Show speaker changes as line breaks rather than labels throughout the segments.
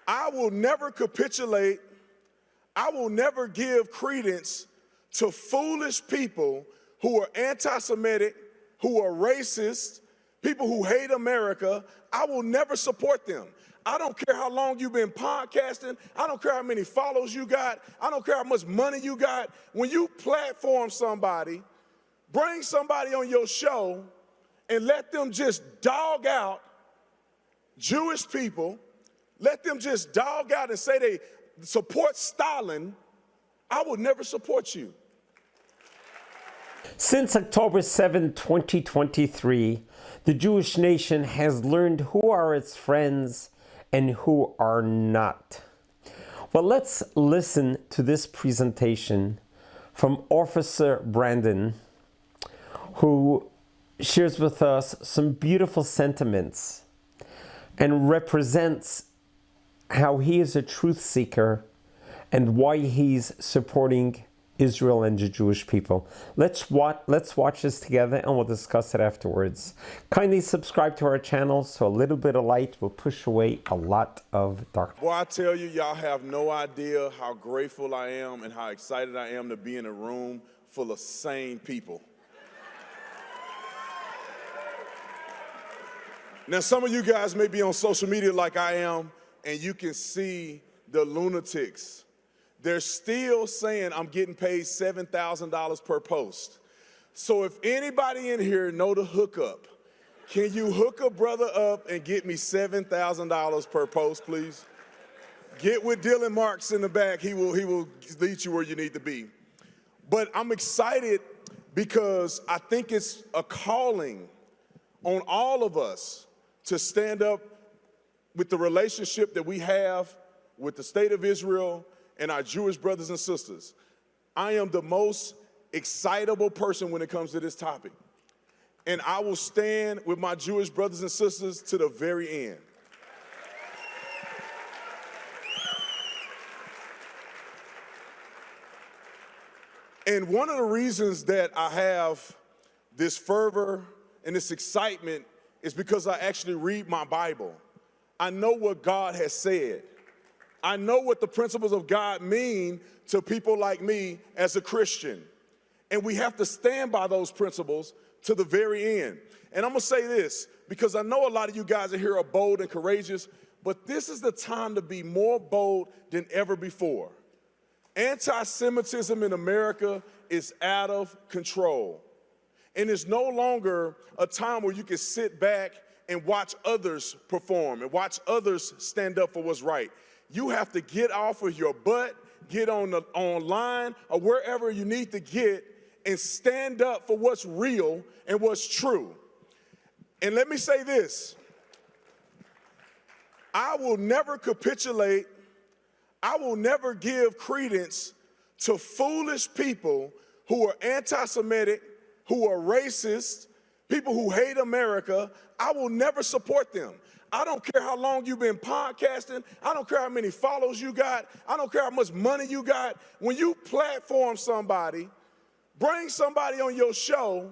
I will never capitulate. I will never give credence to foolish people who are anti-Semitic, who are racist, people who hate America. I will never support them. I don't care how long you've been podcasting. I don't care how many followers you got. I don't care how much money you got. When you platform somebody, bring somebody on your show and let them just dog out Jewish people, let them just dog out and say they support Stalin, I will never support you.
Since October 7, 2023, the Jewish nation has learned who are its friends and who are not. Well, let's listen to this presentation from Officer Brandon, who shares with us some beautiful sentiments and represents how he is a truth seeker and why he's supporting Israel and the Jewish people. Let's watch this together and we'll discuss it afterwards. Kindly subscribe to our channel so a little bit of light will push away a lot of darkness.
Boy, I tell you, y'all have no idea how grateful I am and how excited I am to be in a room full of sane people. Now, some of you guys may be on social media like I am, and you can see the lunatics. They're still saying I'm getting paid $7,000 per post. So if anybody in here know the hookup, can you hook a brother up and get me $7,000 per post, please? Get with Dylan Marks in the back. He will lead you where you need to be. But I'm excited because I think it's a calling on all of us to stand up with the relationship that we have with the state of Israel and our Jewish brothers and sisters. I am the most excitable person when it comes to this topic. And I will stand with my Jewish brothers and sisters to the very end. And one of the reasons that I have this fervor and this excitement is because I actually read my Bible. I know what God has said. I know what the principles of God mean to people like me as a Christian. And we have to stand by those principles to the very end. And I'm gonna say this, because I know a lot of you guys in here are bold and courageous, but this is the time to be more bold than ever before. Anti-Semitism in America is out of control. And it's no longer a time where you can sit back and watch others perform and watch others stand up for what's right. You have to get off of your butt, get online or wherever you need to get and stand up for what's real and what's true. And let me say this, I will never capitulate, I will never give credence to foolish people who are anti-Semitic, who are racist, people who hate America. I will never support them. I don't care how long you've been podcasting. I don't care how many followers you got. I don't care how much money you got. When you platform somebody, bring somebody on your show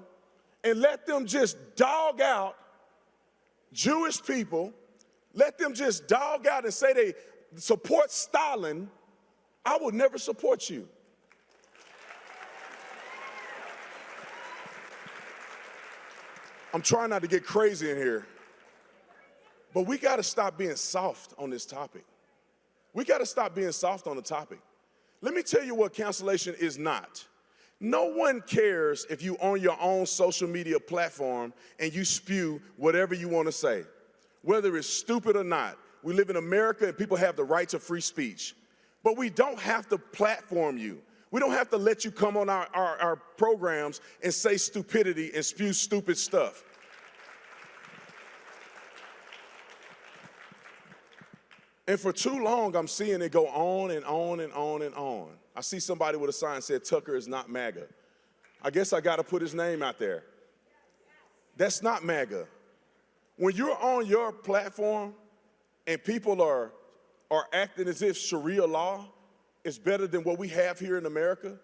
and let them just dog out Jewish people, let them just dog out and say they support Stalin, I will never support you. I'm trying not to get crazy in here, but we got to stop being soft on this topic. We got to stop being soft on the topic. Let me tell you what cancellation is not. No one cares if you own your own social media platform and you spew whatever you want to say, whether it's stupid or not. We live in America and people have the right to free speech, but we don't have to platform you. We don't have to let you come on our programs and say stupidity and spew stupid stuff. And for too long, I'm seeing it go on and on and on and on. I see somebody with a sign that said, Tucker is not MAGA. I guess I got to put his name out there. That's not MAGA. When you're on your platform and people are acting as if Sharia law is better than what we have here in America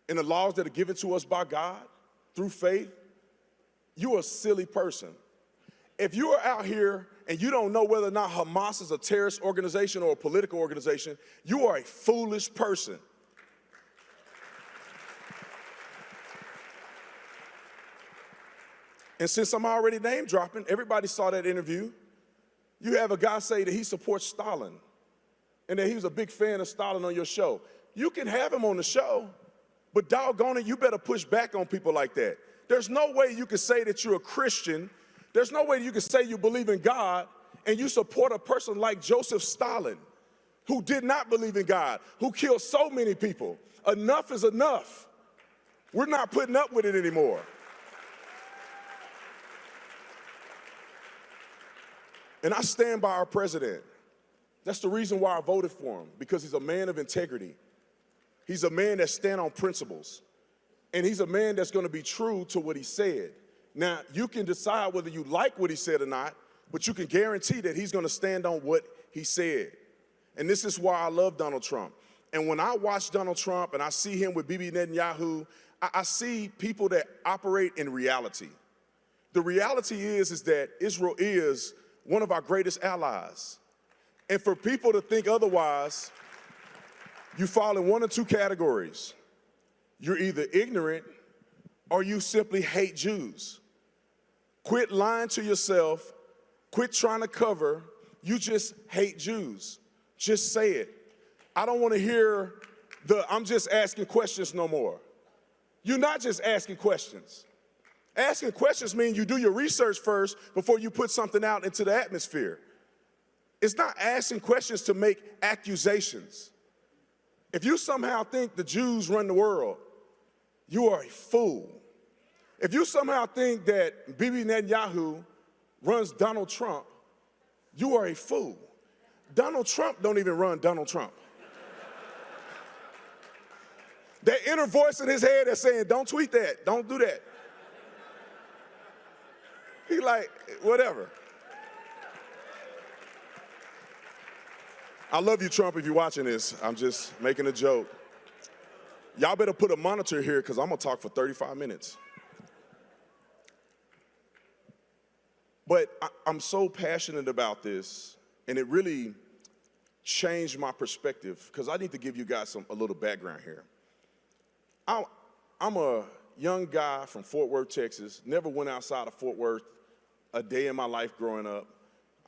and the laws that are given to us by God through faith, you're a silly person. If you are out here and you don't know whether or not Hamas is a terrorist organization or a political organization, you are a foolish person. And since I'm already name dropping, everybody saw that interview. You have a guy say that he supports Stalin and that he was a big fan of Stalin on your show. You can have him on the show, but doggone it, you better push back on people like that. There's no way you can say that you're a Christian. There's no way you can say you believe in God and you support a person like Joseph Stalin, who did not believe in God, who killed so many people. Enough is enough. We're not putting up with it anymore. And I stand by our president. That's the reason why I voted for him, because he's a man of integrity. He's a man that stands on principles. And he's a man that's going to be true to what he said. Now, you can decide whether you like what he said or not, but you can guarantee that he's going to stand on what he said. And this is why I love Donald Trump. And when I watch Donald Trump and I see him with Bibi Netanyahu, I see people that operate in reality. The reality is that Israel is one of our greatest allies. And for people to think otherwise, you fall in one of two categories. You're either ignorant or you simply hate Jews. Quit lying to yourself. Quit trying to cover. You just hate Jews. Just say it. I don't want to hear I'm just asking questions no more. You're not just asking questions. Asking questions means you do your research first before you put something out into the atmosphere. It's not asking questions to make accusations. If you somehow think the Jews run the world, you are a fool. If you somehow think that Bibi Netanyahu runs Donald Trump, you are a fool. Donald Trump don't even run Donald Trump. That inner voice in his head that's saying, don't tweet that, don't do that. He like, whatever. I love you, Trump, if you're watching this. I'm just making a joke. Y'all better put a monitor here because I'm going to talk for 35 minutes. But I'm so passionate about this, and it really changed my perspective because I need to give you guys a little background here. I'm a young guy from Fort Worth, Texas, never went outside of Fort Worth a day in my life growing up.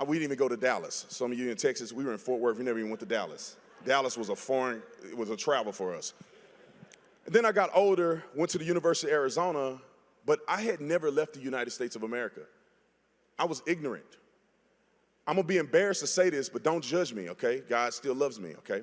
We didn't even go to Dallas. Some of you in Texas, we were in Fort Worth, we never even went to Dallas. Dallas was it was a travel for us. And then I got older, went to the University of Arizona, but I had never left the United States of America. I was ignorant. I'm gonna be embarrassed to say this, but don't judge me, okay? God still loves me, okay?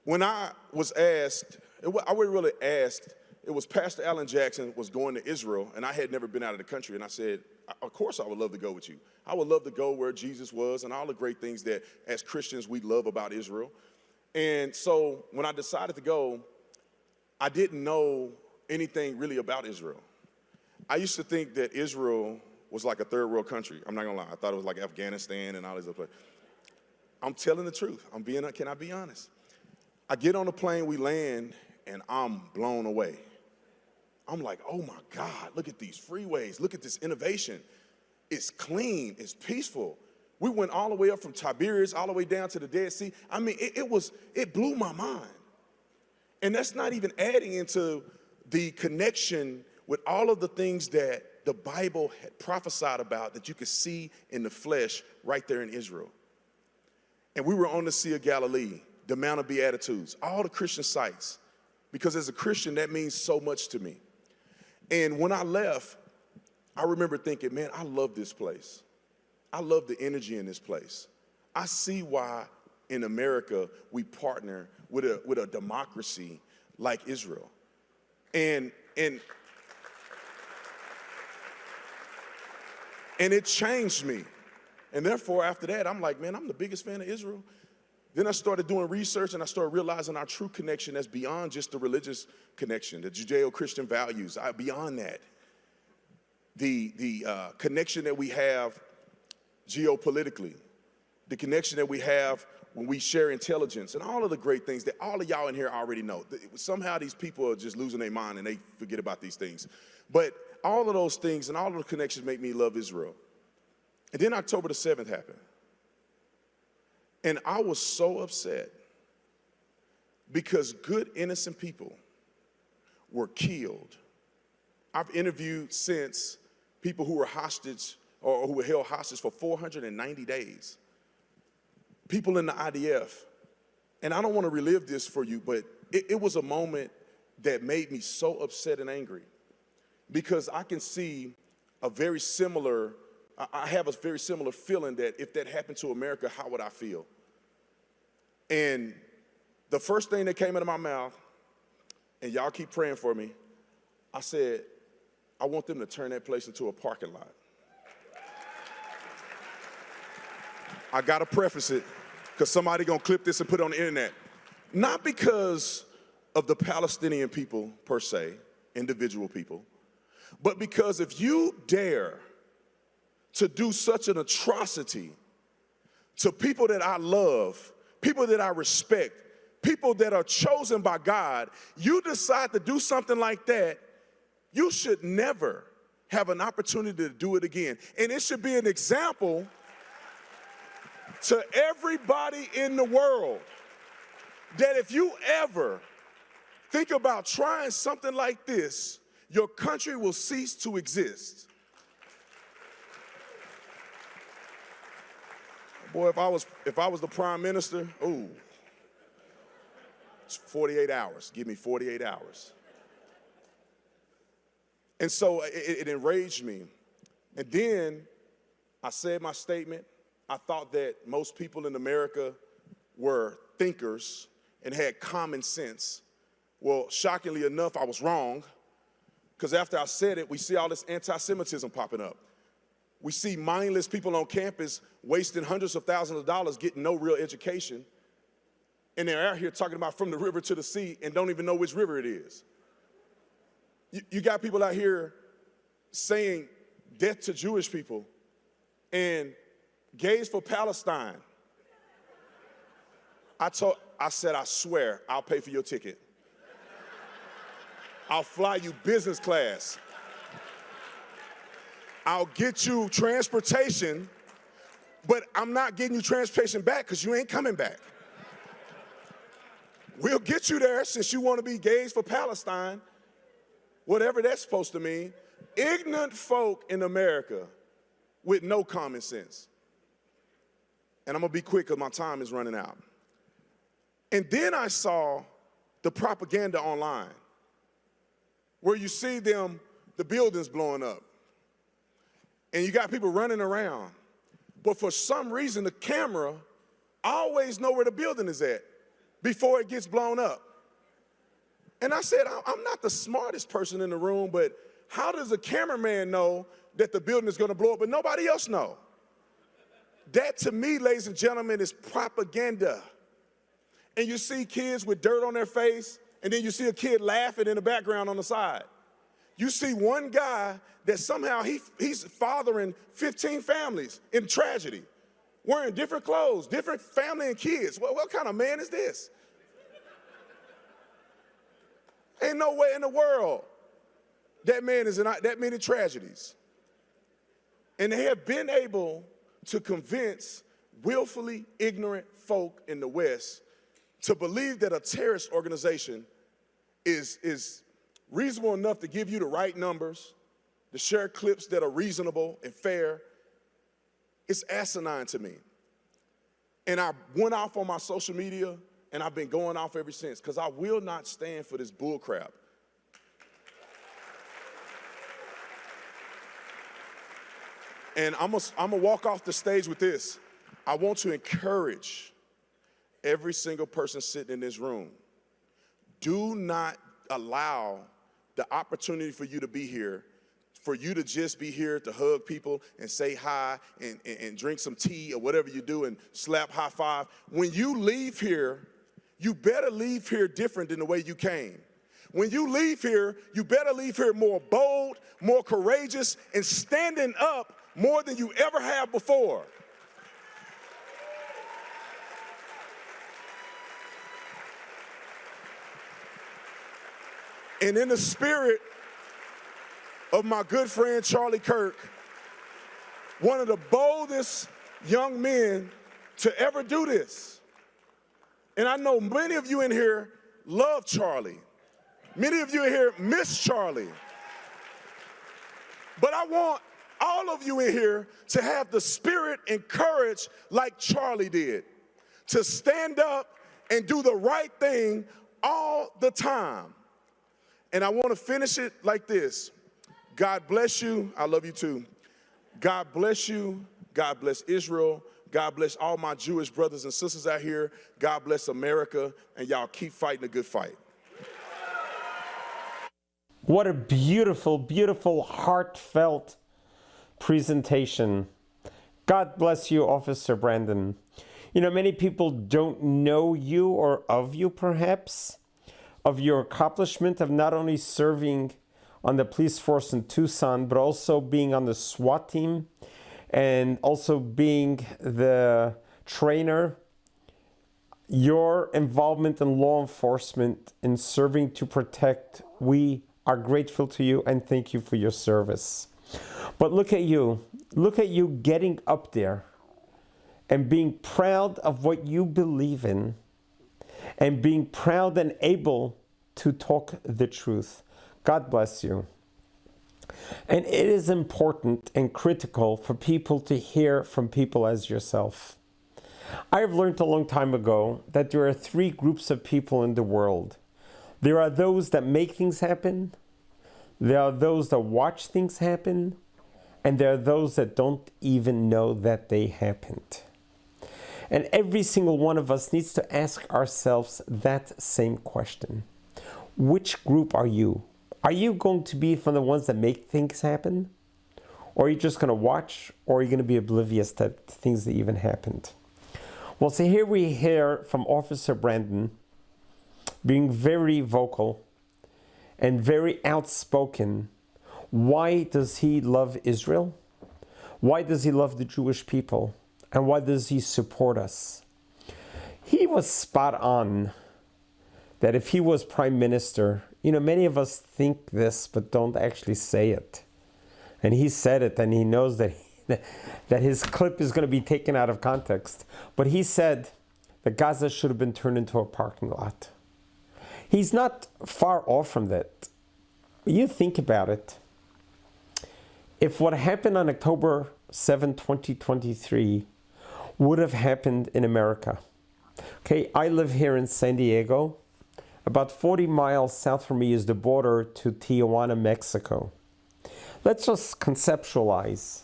When I was asked, I wasn't really asked, it was Pastor Alan Jackson was going to Israel, and I had never been out of the country, and I said, of course I would love to go with you. I would love to go where Jesus was and all the great things that as Christians we love about Israel. And so when I decided to go, I didn't know anything really about Israel. I used to think that Israel was like a third world country. I'm not gonna lie, I thought it was like Afghanistan and all these other places. I'm telling the truth, can I be honest? I get on the plane, we land, and I'm blown away. I'm like, oh my God, look at these freeways, look at this innovation. It's clean, it's peaceful. We went all the way up from Tiberias, all the way down to the Dead Sea. I mean, it blew my mind. And that's not even adding into the connection with all of the things that the Bible had prophesied about that you could see in the flesh right there in Israel. And we were on the Sea of Galilee, the Mount of Beatitudes, all the Christian sites, because as a Christian, that means so much to me. And when I left, I remember thinking, man, I love this place. I love the energy in this place. I see why in America we partner with a democracy like Israel. And it changed me. And therefore, after that, I'm like, man, I'm the biggest fan of Israel. Then I started doing research and I started realizing our true connection that's beyond just the religious connection, the Judeo-Christian values, beyond that. The connection that we have geopolitically, the connection that we have when we share intelligence, and all of the great things that all of y'all in here already know. Somehow these people are just losing their mind and they forget about these things. But all of those things and all of the connections make me love Israel. And then October the 7th happened. And I was so upset because good, innocent people were killed. I've interviewed since people who were hostage or who were held hostage for 490 days. People in the IDF. And I don't want to relive this for you, but it was a moment that made me so upset and angry because I can see I have a very similar feeling that if that happened to America, how would I feel? And the first thing that came out of my mouth, and y'all keep praying for me, I said, I want them to turn that place into a parking lot. I gotta preface it, because somebody gonna clip this and put it on the internet. Not because of the Palestinian people per se, individual people, but because if you dare to do such an atrocity to people that I love, people that I respect, people that are chosen by God, you decide to do something like that, you should never have an opportunity to do it again. And it should be an example to everybody in the world that if you ever think about trying something like this, your country will cease to exist. Boy, if I was the prime minister, it's 48 hours. Give me 48 hours. And so it enraged me. And then I said my statement. I thought that most people in America were thinkers and had common sense. Well, shockingly enough, I was wrong, because after I said it, we see all this anti-Semitism popping up. We see mindless people on campus wasting hundreds of thousands of dollars getting no real education, and they're out here talking about from the river to the sea and don't even know which river it is. You got people out here saying death to Jewish people and gays for Palestine. I said, I swear, I'll pay for your ticket. I'll fly you business class. I'll get you transportation, but I'm not getting you transportation back because you ain't coming back. We'll get you there since you want to be gays for Palestine, whatever that's supposed to mean. Ignorant folk in America with no common sense. And I'm going to be quick because my time is running out. And then I saw the propaganda online where you see the buildings blowing up. And you got people running around. But for some reason, the camera always know where the building is at before it gets blown up. And I said, I'm not the smartest person in the room, but how does a cameraman know that the building is going to blow up, but nobody else know? That, to me, ladies and gentlemen, is propaganda. And you see kids with dirt on their face, and then you see a kid laughing in the background on the side. You see one guy that somehow he's fathering 15 families in tragedy, wearing different clothes, different family and kids. What kind of man is this? Ain't no way in the world that man is in that many tragedies. And they have been able to convince willfully ignorant folk in the West to believe that a terrorist organization is reasonable enough to give you the right numbers, to share clips that are reasonable and fair. It's asinine to me. And I went off on my social media, and I've been going off ever since, because I will not stand for this bull crap. And I'm gonna walk off the stage with this. I want to encourage every single person sitting in this room. Do not allow the opportunity for you to be here, for you to just be here to hug people and say hi and drink some tea or whatever you do and slap high five. When you leave here, you better leave here different than the way you came. When you leave here, you better leave here more bold, more courageous, and standing up more than you ever have before. And in the spirit of my good friend Charlie Kirk, one of the boldest young men to ever do this. And I know many of you in here love Charlie. Many of you in here miss Charlie. But I want all of you in here to have the spirit and courage like Charlie did, to stand up and do the right thing all the time. And I want to finish it like this. God bless you. I love you too. God bless you. God bless Israel. God bless all my Jewish brothers and sisters out here. God bless America. And y'all keep fighting a good fight.
What a beautiful, beautiful, heartfelt presentation. God bless you, Officer Brandon. You know, many people don't know you or of you, perhaps, of your accomplishment of not only serving on the police force in Tucson, but also being on the SWAT team and also being the trainer. Your involvement in law enforcement in serving to protect, we are grateful to you and thank you for your service. But look at you getting up there and being proud of what you believe in and being proud and able to talk the truth. God bless you. And it is important and critical for people to hear from people as yourself. I have learned a long time ago that there are three groups of people in the world. There are those that make things happen, there are those that watch things happen, and there are those that don't even know that they happened. And every single one of us needs to ask ourselves that same question. Which group are you? Are you going to be from the ones that make things happen? Or are you just going to watch? Or are you going to be oblivious to things that even happened? Well, so here we hear from Officer Brandon being very vocal and very outspoken. Why does he love Israel? Why does he love the Jewish people? And why does he support us? He was spot on that if he was prime minister, you know, many of us think this, but don't actually say it. And he said it, and he knows that his clip is going to be taken out of context. But he said that Gaza should have been turned into a parking lot. He's not far off from that. You think about it. If what happened on October 7, 2023 would have happened in America. Okay, I live here in San Diego. About 40 miles south from me is the border to Tijuana, Mexico. Let's just conceptualize.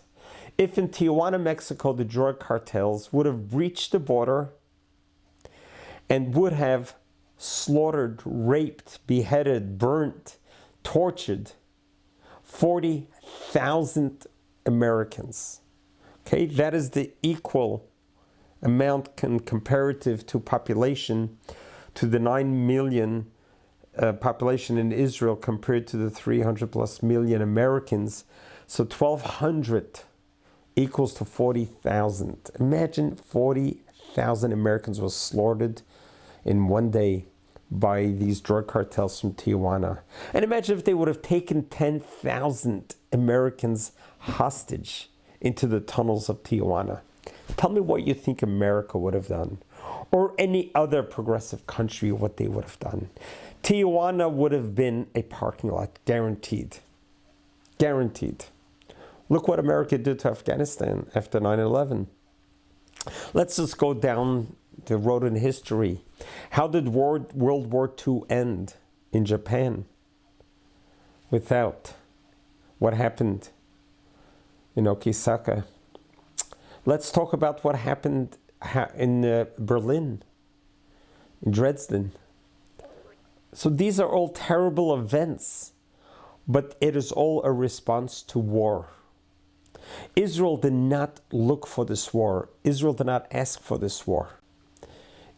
If in Tijuana, Mexico, the drug cartels would have breached the border and would have slaughtered, raped, beheaded, burnt, tortured 40,000 Americans. Okay, that is the equal amount comparative to population to the 9 million population in Israel compared to the 300 plus million Americans. So 1,200 equals to 40,000. Imagine 40,000 Americans were slaughtered in one day by these drug cartels from Tijuana. And imagine if they would have taken 10,000 Americans hostage into the tunnels of Tijuana. Tell me what you think America would have done, or any other progressive country, what they would have done. Tijuana would have been a parking lot, guaranteed. Guaranteed. Look what America did to Afghanistan after 9/11. Let's just go down the road in history. How did World War II end in Japan? Without what happened in Okisaka. Let's talk about what happened in Berlin, in Dresden. So these are all terrible events, but it is all a response to war. Israel did not look for this war. Israel did not ask for this war.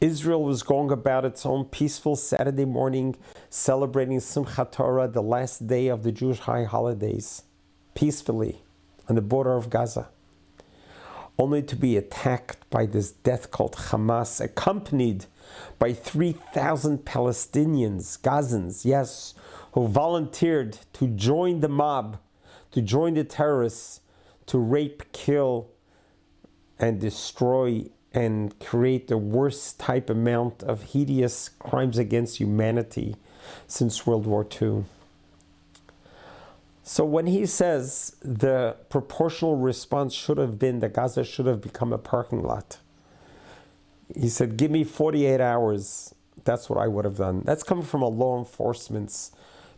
Israel was going about its own peaceful Saturday morning, celebrating Simchat Torah, the last day of the Jewish high holidays, peacefully on the border of Gaza, only to be attacked by this death cult Hamas, accompanied by 3,000 Palestinians, Gazans, yes, who volunteered to join the mob, to join the terrorists, to rape, kill, and destroy and create the worst type amount of hideous crimes against humanity since World War II. So when he says the proportional response should have been that Gaza should have become a parking lot, he said, give me 48 hours, that's what I would have done. That's coming from a law enforcement's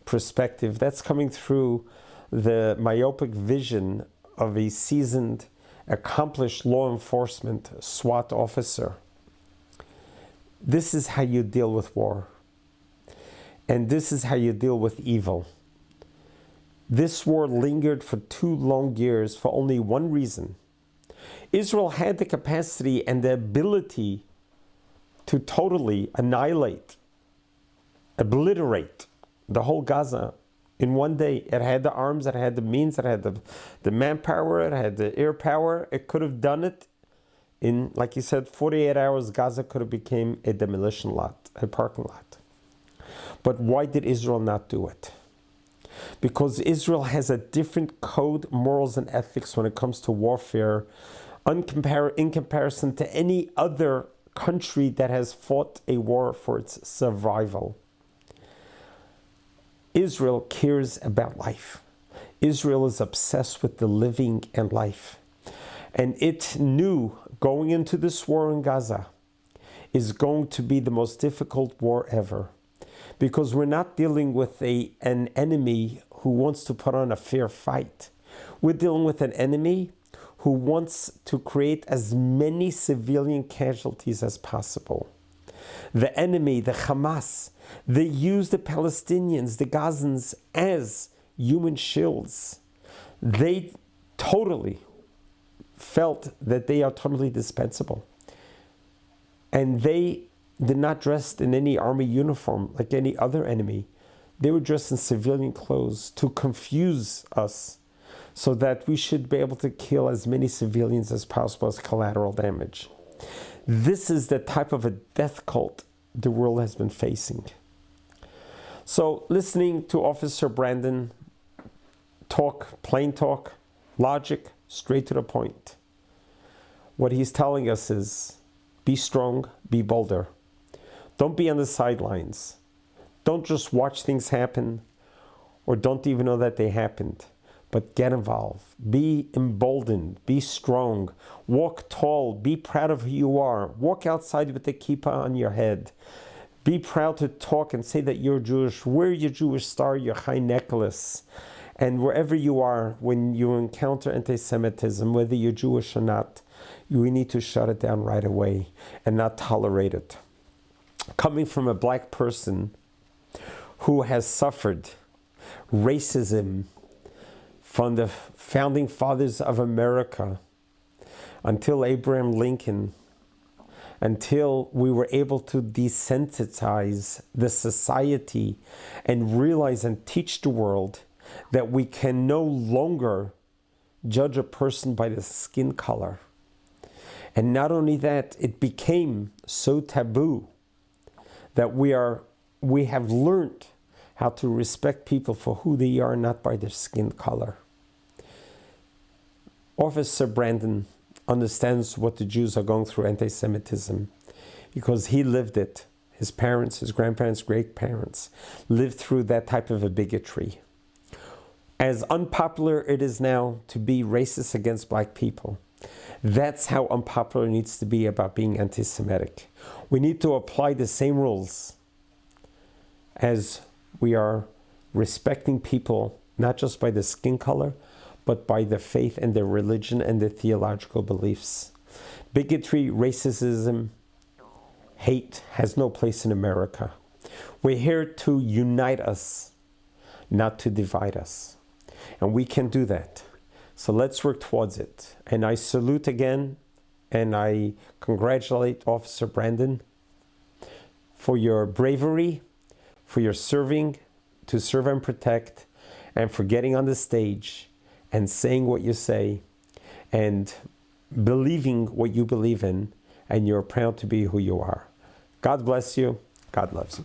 perspective. That's coming through the myopic vision of a seasoned, accomplished law enforcement SWAT officer. This is how you deal with war. And this is how you deal with evil. This war lingered for 2 long years for only one reason. Israel had the capacity and the ability to totally annihilate, obliterate the whole Gaza in one day. It had the arms, it had the means, it had the manpower, it had the air power. It could have done it in, like you said, 48 hours. Gaza could have become a demolition lot, a parking lot. But why did Israel not do it? Because Israel has a different code, morals, and ethics when it comes to warfare in comparison to any other country that has fought a war for its survival. Israel cares about life. Israel is obsessed with the living and life. And it knew going into this war in Gaza is going to be the most difficult war ever. Because we're not dealing with an enemy who wants to put on a fair fight. We're dealing with an enemy who wants to create as many civilian casualties as possible. The enemy, the Hamas, they use the Palestinians, the Gazans, as human shields. They totally felt that they are totally dispensable. And they did not dress in any army uniform like any other enemy. They were dressed in civilian clothes to confuse us so that we should be able to kill as many civilians as possible as collateral damage. This is the type of a death cult the world has been facing. So listening to Officer Brandon talk, plain talk, logic, straight to the point. What he's telling us is, be strong, be bolder. Don't be on the sidelines. Don't just watch things happen or don't even know that they happened. But get involved. Be emboldened. Be strong. Walk tall. Be proud of who you are. Walk outside with the kippah on your head. Be proud to talk and say that you're Jewish. Wear your Jewish star, your high necklace. And wherever you are, when you encounter anti-Semitism, whether you're Jewish or not, we need to shut it down right away and not tolerate it. Coming from a black person who has suffered racism from the founding fathers of America until Abraham Lincoln, until we were able to desensitize the society and realize and teach the world that we can no longer judge a person by the skin color. And not only that, it became so taboo that we have learned how to respect people for who they are, not by their skin color. Officer Brandon understands what the Jews are going through, anti-Semitism, because he lived it. His parents, his grandparents, great-parents lived through that type of a bigotry. As unpopular it is now to be racist against black people, that's how unpopular it needs to be about being anti-Semitic. We need to apply the same rules as we are respecting people, not just by the skin color, but by their faith and their religion and their theological beliefs. Bigotry, racism, hate has no place in America. We're here to unite us, not to divide us. And we can do that. So let's work towards it. And I salute again, and I congratulate Officer Brandon for your bravery, for your serving to serve and protect, and for getting on the stage and saying what you say and believing what you believe in, and you're proud to be who you are. God bless you. God loves you.